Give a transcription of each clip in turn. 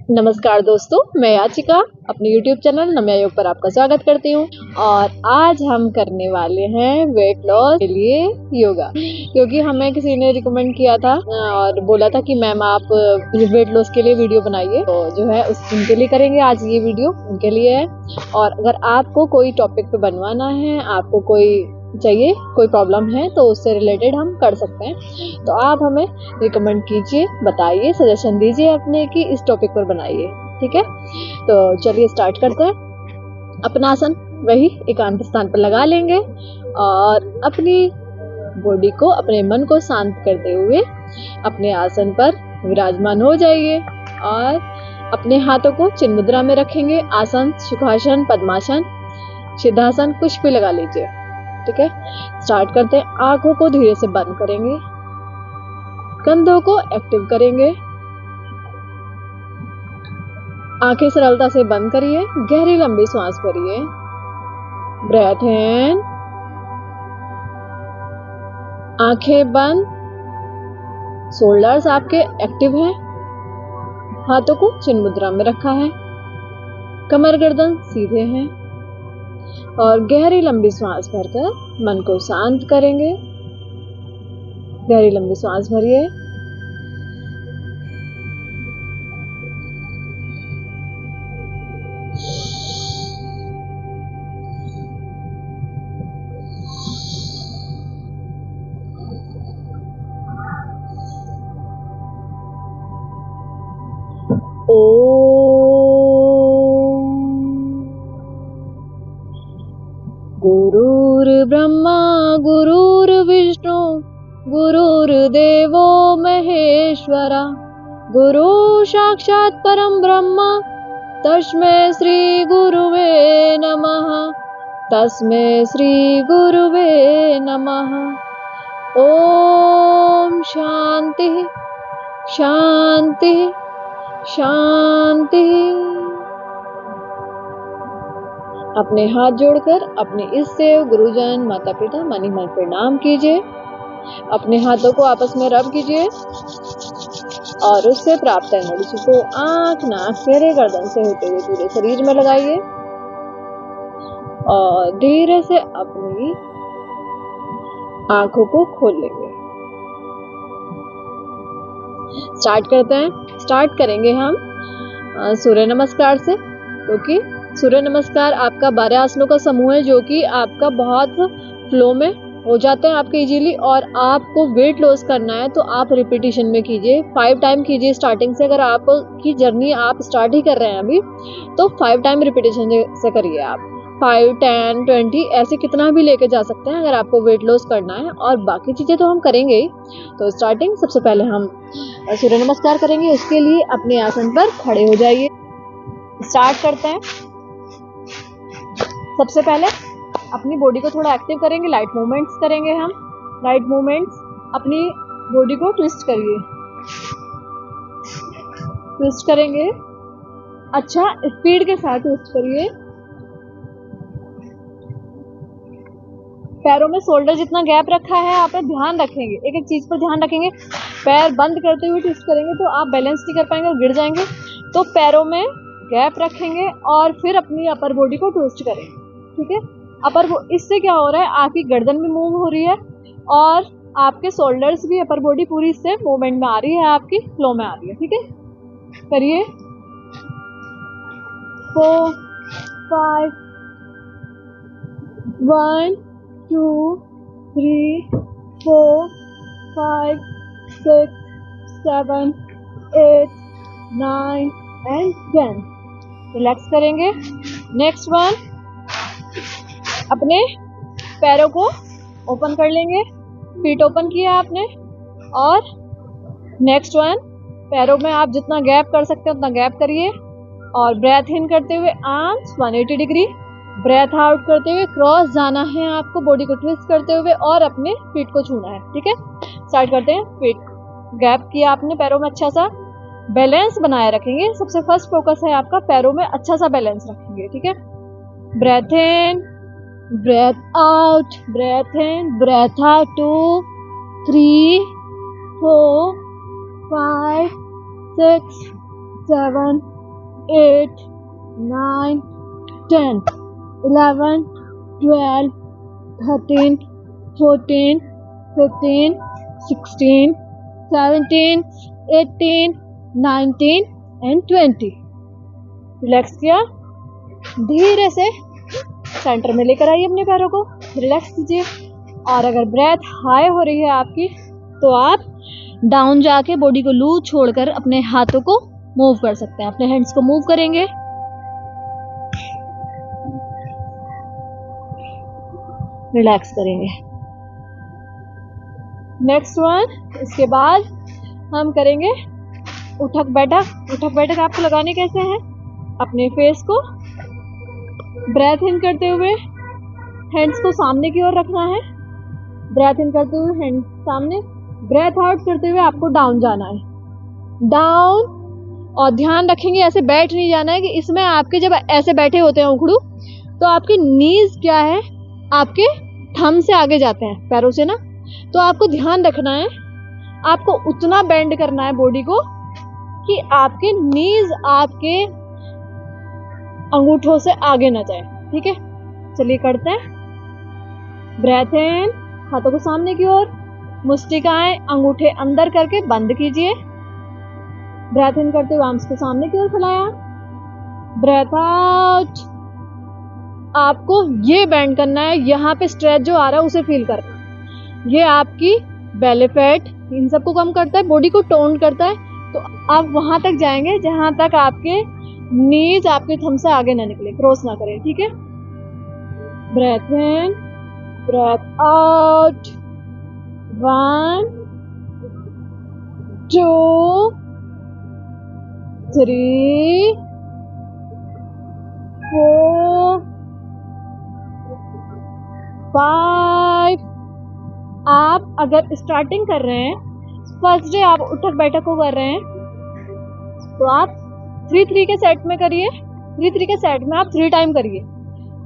नमस्कार दोस्तों, मैं याचिका अपने YouTube चैनल नम्या योग पर आपका स्वागत करती हूँ। और आज हम करने वाले हैं वेट लॉस के लिए योगा, क्योंकि हमें किसी ने रिकमेंड किया था और बोला था कि मैम आप वेट लॉस के लिए वीडियो बनाइए, तो जो है उनके लिए करेंगे आज ये वीडियो, उनके लिए है। और अगर आपको कोई टॉपिक पे बनवाना है, आपको कोई चाहिए, कोई प्रॉब्लम है तो उससे रिलेटेड हम कर सकते हैं, तो आप हमें रिकमेंड कीजिए, बताइए, सजेशन दीजिए अपने कि इस टॉपिक पर बनाइए। ठीक है, तो चलिए स्टार्ट करते हैं। अपना आसन वही एकांत स्थान पर लगा लेंगे और अपनी बॉडी को, अपने मन को शांत करते हुए अपने आसन पर विराजमान हो जाइए और अपने हाथों को चिन्ह मुद्रा में रखेंगे। आसन, सुखासन, पद्मासन, सिद्धासन कुछ भी लगा लीजिए। ठीक है, स्टार्ट करते हैं। आंखों को धीरे से बंद करेंगे, कंधों को एक्टिव करेंगे, आंखें सरलता से बंद करिए, गहरी लंबी सांस भरिए, ब्रेथ इन, आंखें बंद, शोल्डर्स आपके एक्टिव हैं, हाथों को चिन्ह मुद्रा में रखा है, कमर गर्दन सीधे हैं और गहरी लंबी सांस भरकर मन को शांत करेंगे। गहरी लंबी सांस भरिए, गुरुर्ब्रह्मा गुरुर्विष्णु गुरुर्देवो महेश्वरा, गुरु साक्षात् परम ब्रह्म तस्मै श्री गुरुवे नमः, तस्मै श्री गुरुवे नमः। ओम शांति शांति शांति। अपने हाथ जोड़कर अपने इष्ट देव, गुरुजन, माता पिता मनी मन प्रणाम कीजिए। अपने हाथों को आपस में रब कीजिए और उससे प्राप्त एनर्जी को आंख, नाक, चेहरे, गर्दन से होते हुए पूरे शरीर में लगाइए और धीरे से अपनी आंखों को खोल लेंगे। स्टार्ट करते हैं। स्टार्ट करेंगे हम सूर्य नमस्कार से, क्योंकि सूर्य नमस्कार आपका 12 आसनों का समूह है जो कि आपका बहुत फ्लो में हो जाते हैं आपके इजीली। और आपको वेट लॉस करना है तो आप रिपीटिशन में कीजिए, 5 टाइम कीजिए स्टार्टिंग से। अगर आपकी जर्नी आप स्टार्ट ही कर रहे हैं अभी, तो 5 टाइम रिपीटिशन से करिए आप। 5, 10, 20 ऐसे कितना भी लेके जा सकते हैं अगर आपको वेट लॉस करना है। और बाकी चीज़ें तो हम करेंगे ही। तो स्टार्टिंग सबसे पहले हम सूर्य नमस्कार करेंगे। उसके लिए अपने आसन पर खड़े हो जाइए। स्टार्ट करते हैं। सबसे पहले अपनी बॉडी को थोड़ा एक्टिव करेंगे, लाइट मूवमेंट्स करेंगे हम। लाइट मूवमेंट्स, अपनी बॉडी को ट्विस्ट करिए, ट्विस्ट करेंगे, अच्छा स्पीड के साथ ट्विस्ट करिए। पैरों में शोल्डर जितना गैप रखा है आप ध्यान रखेंगे, एक एक चीज पर ध्यान रखेंगे। पैर बंद करते हुए ट्विस्ट करेंगे तो आप बैलेंस नहीं कर पाएंगे और गिर जाएंगे। तो पैरों में गैप रखेंगे और फिर अपनी अपर बॉडी को ट्विस्ट करेंगे। ठीक है, इससे क्या हो रहा है, आपकी गर्दन भी मूव हो रही है और आपके शोल्डर्स भी, अपर बॉडी पूरी इससे मूवमेंट में आ रही है, आपकी फ्लो में आ रही है। ठीक है, करिए। 4, 5, 1, 2, 3, 4, 5, 6, 7, 8, 9 and 10। रिलैक्स करेंगे। नेक्स्ट वन, अपने पैरों को ओपन कर लेंगे। फीट ओपन किया आपने और नेक्स्ट वन, पैरों में आप जितना गैप कर सकते हैं उतना गैप करिए और ब्रेथ इन करते हुए आर्म्स 180 डिग्री, ब्रेथ आउट करते हुए क्रॉस जाना है आपको, बॉडी को ट्विस्ट करते हुए और अपने फीट को छूना है। ठीक है, स्टार्ट करते हैं। फीट गैप किया आपने, पैरों में अच्छा सा बैलेंस बनाए रखेंगे। सबसे फर्स्ट फोकस है आपका पैरों में अच्छा सा बैलेंस रखेंगे। ठीक है, breath in, breath out, breath in, breath out, 2, 3, 4, 5, 6, 7, 8, 9, 10, 11, 12, 13, 14, 15, 16, 17, 18, 19 and 20। Relax किया, धीरे से सेंटर में लेकर आइए अपने पैरों को, रिलैक्स कीजिए। और अगर ब्रेथ हाई हो रही है आपकी तो आप डाउन जाके बॉडी को लूज छोड़कर अपने हाथों को मूव कर सकते हैं। अपने हैंड्स को मूव करेंगे, रिलैक्स करेंगे। नेक्स्ट वन, इसके बाद हम करेंगे उठक बैठक। उठक बैठक आपको लगाने कैसे हैं? अपने फेस को ब्रेथ इन करते हुए हैंड्स को सामने की ओर रखना है। ब्रेथ इन करते हुए हैंड सामने, ब्रेथ आउट करते हुए आपको डाउन जाना है, डाउन। और ध्यान रखेंगे ऐसे बैठ नहीं जाना है कि इसमें आपके जब ऐसे बैठे होते हैं उखड़ू तो आपके नीज क्या है, आपके थंब से आगे जाते हैं पैरों से ना, तो आपको ध्यान रखना है, आपको उतना बेंड करना है बॉडी को कि आपके नीज आपके अंगूठों से आगे ना जाए। ठीक है, चलिए करते हैं। ब्रेथ इन, हाथों को सामने की ओर, मुस्टिकाएं अंगूठे अंदर करके बंद कीजिए। ब्रेथ इन करते हुए आर्म्स को सामने की ओर फैलाया। ब्रेथ आउट, आपको ये बेंड करना है, यहाँ पे स्ट्रेच जो आ रहा है उसे फील करना है। ये आपकी बेली फैट इन सबको कम करता है, बॉडी को टोन करता है। तो आप वहां तक जाएंगे जहां तक आपके नीज आपके थंब से आगे ना निकले, क्रॉस ना करें। ठीक है, ब्रेथ इन, ब्रेथ आउट, 1, 2, 3, 4, 5। आप अगर स्टार्टिंग कर रहे हैं, फर्स्ट डे आप उठक बैठक को कर रहे हैं, तो आप 3-3 के सेट में करिए। 3-3 के सेट में आप 3 टाइम करिए।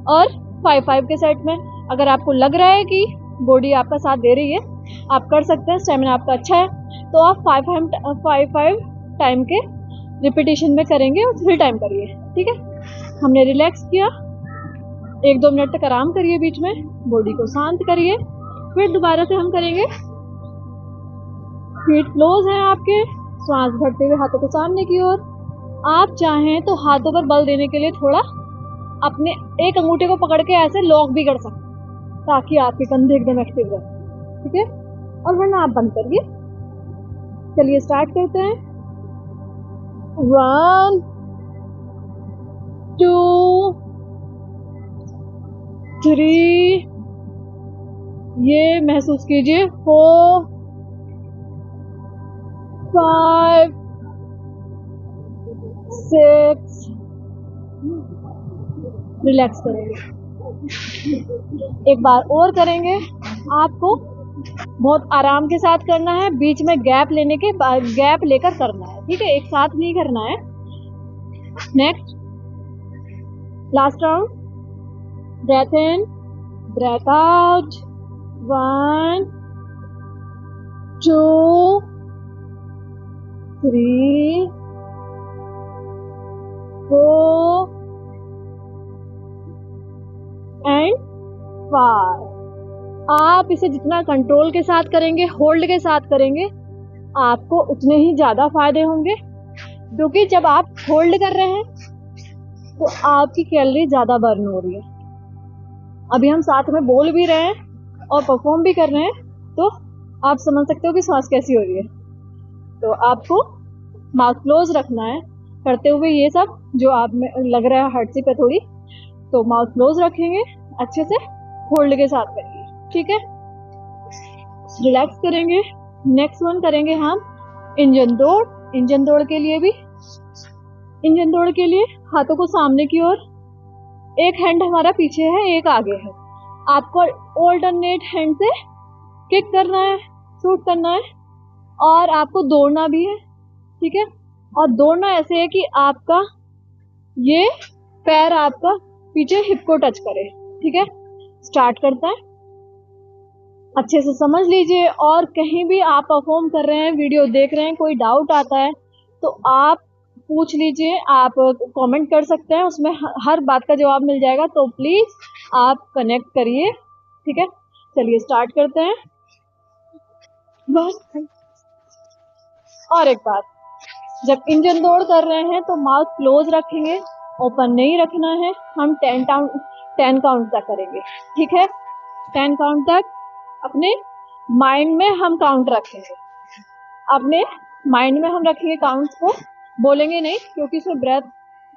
और 5-5 के सेट में अगर आपको लग रहा है कि बॉडी आपका साथ दे रही है, आप कर सकते हैं, स्टेमिना आपका अच्छा है, तो आप 5-5 टाइम के रिपीटेशन में करेंगे और 3 टाइम करिए। ठीक है, हमने रिलैक्स किया, 1-2 मिनट तक आराम करिए, बीच में बॉडी को शांत करिए, फिर दोबारा से हम करेंगे। फीट क्लोज हैं आपके, सांस भरते हुए हाथों को सामने की ओर। आप चाहें तो हाथों पर बल देने के लिए थोड़ा अपने एक अंगूठे को पकड़ के ऐसे लॉक भी कर सकते हैं ताकि आपके कंधे एकदम एक्टिव रहे। ठीक है, और वरना आप बंद करिए। चलिए स्टार्ट करते हैं। 1, 2, 3, ये महसूस कीजिए, 4, 5, 6, रिलैक्स करेंगे। एक बार और करेंगे। आपको बहुत आराम के साथ करना है, बीच में गैप लेकर करना है। ठीक है, एक साथ नहीं करना है। Next, last round, breath in, breath out, 1, 2, 3, 4 and 5। आप इसे जितना कंट्रोल के साथ करेंगे, होल्ड के साथ करेंगे, आपको उतने ही ज्यादा फायदे होंगे, क्योंकि जब आप होल्ड कर रहे हैं तो आपकी कैलोरी ज्यादा बर्न हो रही है। अभी हम साथ में बोल भी रहे हैं और परफॉर्म भी कर रहे हैं, तो आप समझ सकते हो कि सांस कैसी हो रही है। तो आपको माउथ क्लोज रखना है करते हुए, ये सब जो आप में लग रहा है हर्ट पे थोड़ी, तो माउथ क्लोज रखेंगे, अच्छे से होल्ड के साथ करेंगे। ठीक है, रिलैक्स करेंगे। नेक्स्ट वन करेंगे हम इंजन दौड़। इंजन दौड़ के लिए हाथों को सामने की ओर, एक हैंड हमारा पीछे है, एक आगे है। आपको ऑल्टरनेट हैंड से किक करना है, शूट करना है, और आपको दौड़ना भी है। ठीक है, और दौड़ना ऐसे है कि आपका ये पैर आपका पीछे हिप को टच करे। ठीक है, स्टार्ट करता है, अच्छे से समझ लीजिए। और कहीं भी आप परफॉर्म कर रहे हैं, वीडियो देख रहे हैं, कोई डाउट आता है तो आप पूछ लीजिए, आप कमेंट कर सकते हैं, उसमें हर बात का जवाब मिल जाएगा, तो प्लीज़ आप कनेक्ट करिए। ठीक है, चलिए स्टार्ट करते हैं। बस, और एक बात, जब इंजन दौड़ कर रहे हैं तो माउथ क्लोज रखेंगे, ओपन नहीं रखना है। हम 10 काउंट तक करेंगे, ठीक है? 10 काउंट तक अपने माइंड में हम काउंट रखेंगे, अपने माइंड में हम रखेंगे काउंट्स को, बोलेंगे नहीं, क्योंकि इसमें ब्रेथ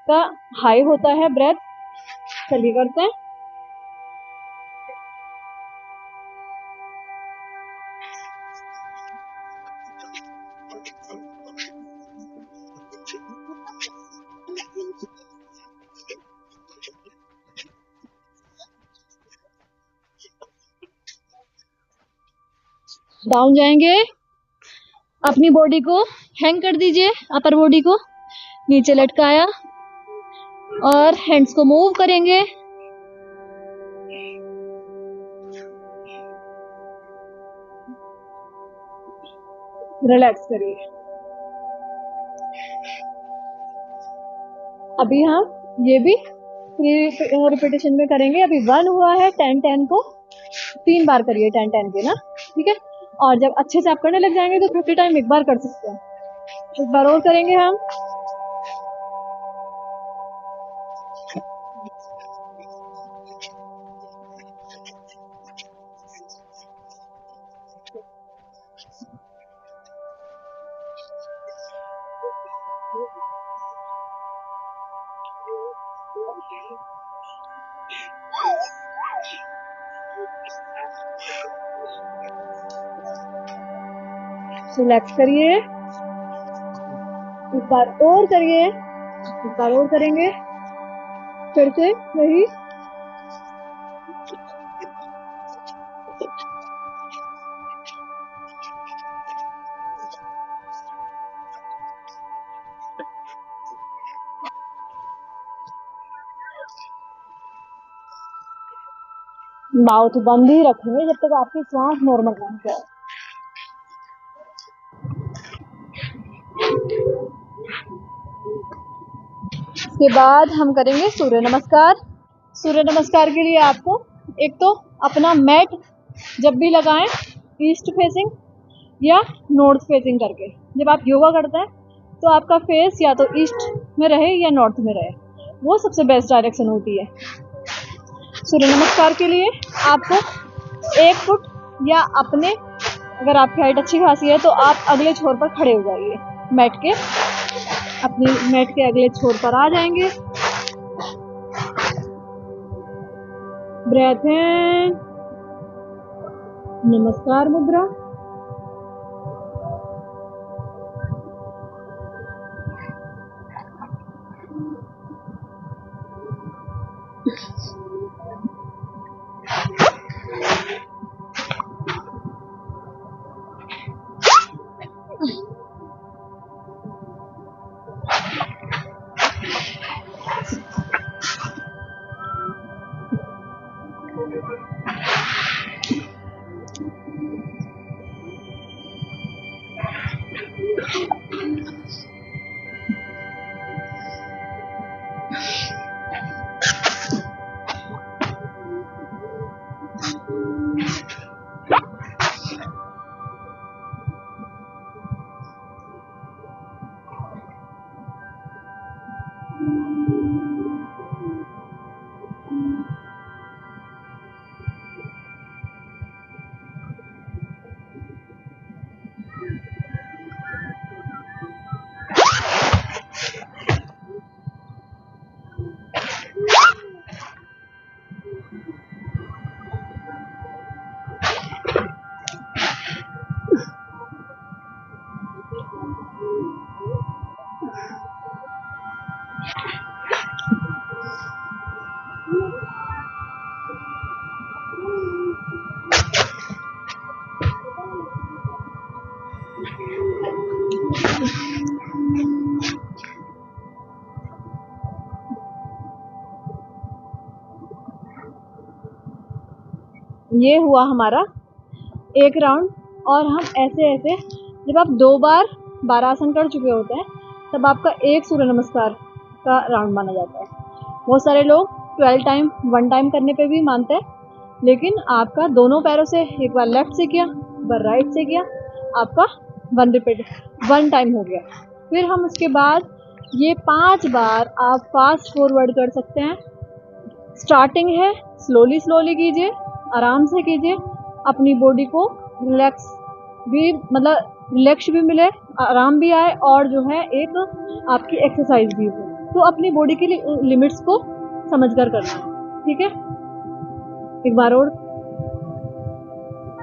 का हाई होता है ब्रेथ। चलिए करते हैं। डाउन जाएंगे, अपनी बॉडी को हैंग कर दीजिए, अपर बॉडी को नीचे लटकाया और हैंड्स को मूव करेंगे। रिलैक्स करिए। अभी हम ये भी 3 रिपीटेशन में करेंगे। अभी 1 हुआ है, 10 को 3 बार करिए 10 के ना, ठीक है? और जब अच्छे से आप करने लग जाएंगे तो 50 टाइम एक बार कर सकते हैं। एक बार और करेंगे हम। रिलैक्स करिए, एक बार और करिए, एक बार और करेंगे, फिर से वही। माउथ बंद ही रखेंगे जब तक आपकी सांस नॉर्मल ना जाए। इसके बाद हम करेंगे सूर्य नमस्कार। सूर्य नमस्कार के लिए आपको एक तो अपना मैट जब भी लगाएं ईस्ट फेसिंग या नॉर्थ फेसिंग करके। जब आप योगा करते हैं तो आपका फेस या तो ईस्ट में रहे या नॉर्थ में रहे, वो सबसे बेस्ट डायरेक्शन होती है। सूर्य नमस्कार के लिए आपको 1 फुट या अपने, अगर आपकी हाइट अच्छी खासी है तो आप अगले छोर पर खड़े हो जाइए, मैट के, अपनी मैट के अगले छोर पर आ जाएंगे। ब्रेथ इन, नमस्कार मुद्रा। ये हुआ हमारा 1 राउंड। और हम ऐसे ऐसे, जब आप 2 बार बारासन कर चुके होते हैं तब आपका एक सूर्य नमस्कार का राउंड माना जाता है। बहुत सारे लोग 12 टाइम 1 टाइम करने पे भी मानते हैं, लेकिन आपका दोनों पैरों से, एक बार लेफ्ट से किया, एक बार राइट से किया, आपका 1 टाइम हो गया। फिर हम उसके बाद ये 5 बार आप फास्ट फॉरवर्ड कर सकते हैं। स्टार्टिंग है, स्लोली स्लोली कीजिए, आराम से कीजिए, अपनी बॉडी को रिलैक्स भी, मतलब रिलैक्स भी मिले, आराम भी आए, और जो है एक आपकी एक्सरसाइज भी हो। तो अपनी बॉडी की लिमिट्स को समझकर करना है, ठीक है। एक बार और,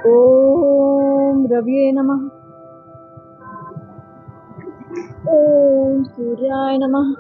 ओम रविये नमः, ओम सूर्याय नमः।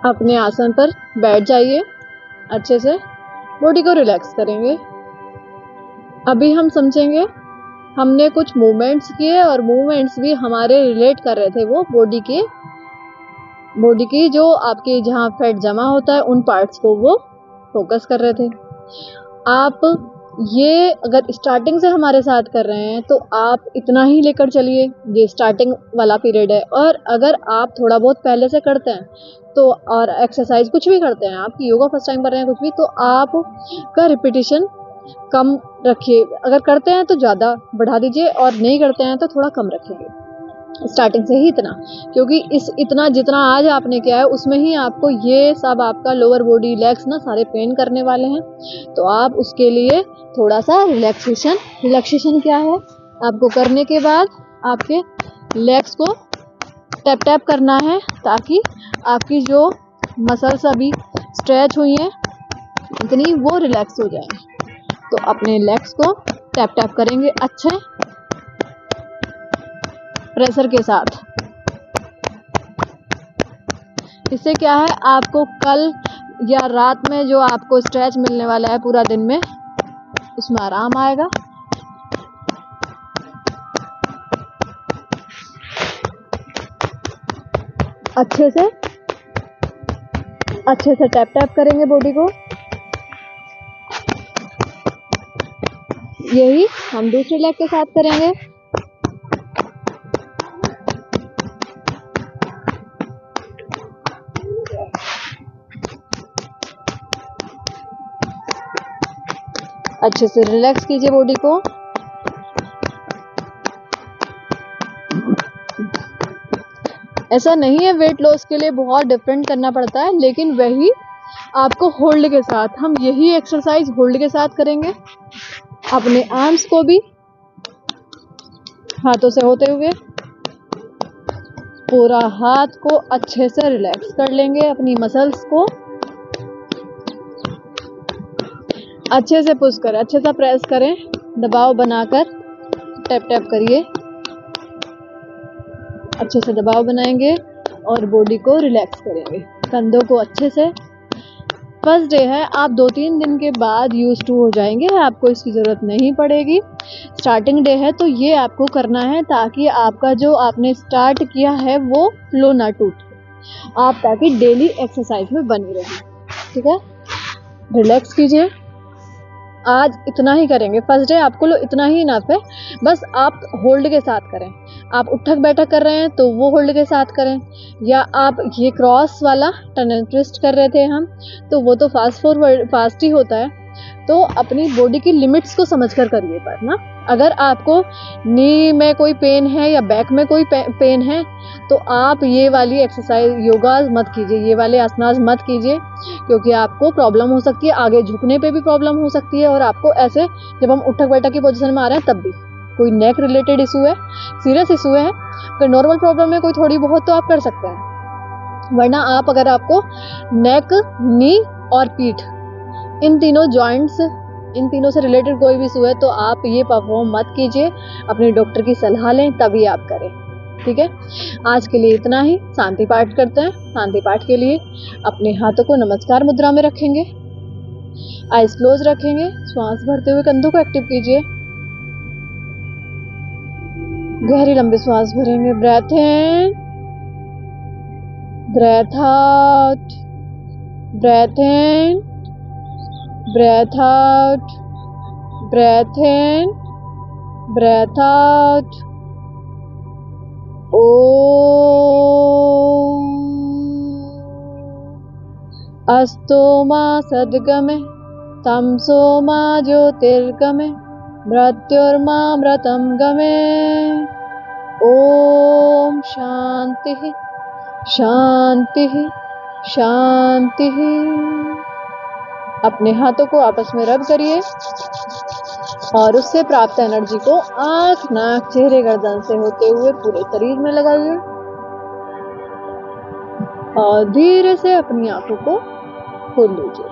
अपने आसन पर बैठ जाइए, अच्छे से बॉडी को रिलैक्स करेंगे। अभी हम समझेंगे, हमने कुछ मूवमेंट्स किए और मूवमेंट्स भी हमारे रिलेट कर रहे थे वो बॉडी की जो आपके जहाँ फैट जमा होता है उन पार्ट्स को वो फोकस कर रहे थे। आप ये अगर स्टार्टिंग से हमारे साथ कर रहे हैं तो आप इतना ही लेकर चलिए, ये स्टार्टिंग वाला पीरियड है। और अगर आप थोड़ा बहुत पहले से करते हैं तो, और एक्सरसाइज कुछ भी करते हैं, आप योगा फर्स्ट टाइम कर रहे हैं कुछ भी, तो आप का रिपीटिशन कम रखिए। अगर करते हैं तो ज़्यादा बढ़ा दीजिए और नहीं करते हैं तो थोड़ा कम रखेंगे, स्टार्टिंग से ही इतना। क्योंकि इतना जितना आज आपने किया है उसमें ही आपको ये सब आपका लोअर बॉडी लेग्स ना सारे पेन करने वाले हैं। तो आप उसके लिए थोड़ा सा रिलैक्सेशन क्या है, आपको करने के बाद आपके लेग्स को टैप टैप करना है ताकि आपकी जो मसल्स अभी स्ट्रेच हुई हैं इतनी, वो रिलैक्स हो जाए। तो अपने लेग्स को टैप टैप करेंगे अच्छे प्रेशर के साथ। इससे क्या है, आपको कल या रात में जो आपको स्ट्रेच मिलने वाला है पूरा दिन में, उसमें आराम आएगा। अच्छे से टैप टैप करेंगे बॉडी को। यही हम दूसरे लेग के साथ करेंगे। अच्छे से रिलैक्स कीजिए बॉडी को। ऐसा नहीं है वेट लॉस के लिए बहुत डिफरेंट करना पड़ता है, लेकिन वही आपको होल्ड के साथ, हम यही एक्सरसाइज होल्ड के साथ करेंगे। अपने आर्म्स को भी हाथों से होते हुए पूरा हाथ को अच्छे से रिलैक्स कर लेंगे। अपनी मसल्स को अच्छे से पुश करें, अच्छे से प्रेस करें, दबाव बनाकर टैप टैप करिए। अच्छे से दबाव बनाएंगे और बॉडी को रिलैक्स करेंगे। कंधों को अच्छे से। फर्स्ट डे है, आप 2-3 दिन के बाद यूज टू हो जाएंगे, आपको इसकी ज़रूरत नहीं पड़ेगी। स्टार्टिंग डे है तो ये आपको करना है ताकि आपका जो आपने स्टार्ट किया है वो फ्लो ना टूटे, आप ताकि डेली एक्सरसाइज में बनी रहें। ठीक है, रिलैक्स कीजिए। आज इतना ही करेंगे, फर्स्ट डे आपको लो इतना ही इनफ है। बस आप होल्ड के साथ करें। आप उठक बैठक कर रहे हैं तो वो होल्ड के साथ करें, या आप ये क्रॉस वाला टर्न एंड ट्विस्ट कर रहे थे हम, तो वो तो फास्ट ही होता है। तो अपनी बॉडी की लिमिट्स को समझकर करिए। पर ना, अगर आपको नी में कोई पेन है या बैक में कोई पेन है तो आप ये वाली एक्सरसाइज योगा मत कीजिए, ये वाले आसनास मत कीजिए, क्योंकि आपको प्रॉब्लम हो सकती है, आगे झुकने पे भी प्रॉब्लम हो सकती है। और आपको ऐसे जब हम उठक बैठक की पोजीशन में आ रहे हैं तब भी कोई नेक रिलेटेड इशू है, सीरियस इशू है, अगर नॉर्मल प्रॉब्लम है कोई थोड़ी बहुत तो आप कर सकते हैं, वरना आप अगर आपको नेक, नी और पीठ, इन तीनों जॉइंट्स, इन तीनों से रिलेटेड कोई भी इशू है तो आप ये परफॉर्म मत कीजिए, अपने डॉक्टर की सलाह लें तभी आप करें। ठीक है, आज के लिए इतना ही। शांति पाठ करते हैं। शांति पाठ के लिए अपने हाथों को नमस्कार मुद्रा में रखेंगे, आइज क्लोज रखेंगे, श्वास भरते हुए कंधों को एक्टिव कीजिए, गहरी लंबी श्वास भरेंगे, breath in, breath out, breath in, breath out, breath in, breath out. Om Asto ma sadgame tamso ma jyotirgame mrityorma mratam game. Om Shanti Shanti Shanti। अपने हाथों को आपस में रब करिए और उससे प्राप्त एनर्जी को आंख, नाक, चेहरे, गर्दन से होते हुए पूरे शरीर में लगाइए और धीरे से अपनी आंखों को खोल लीजिए।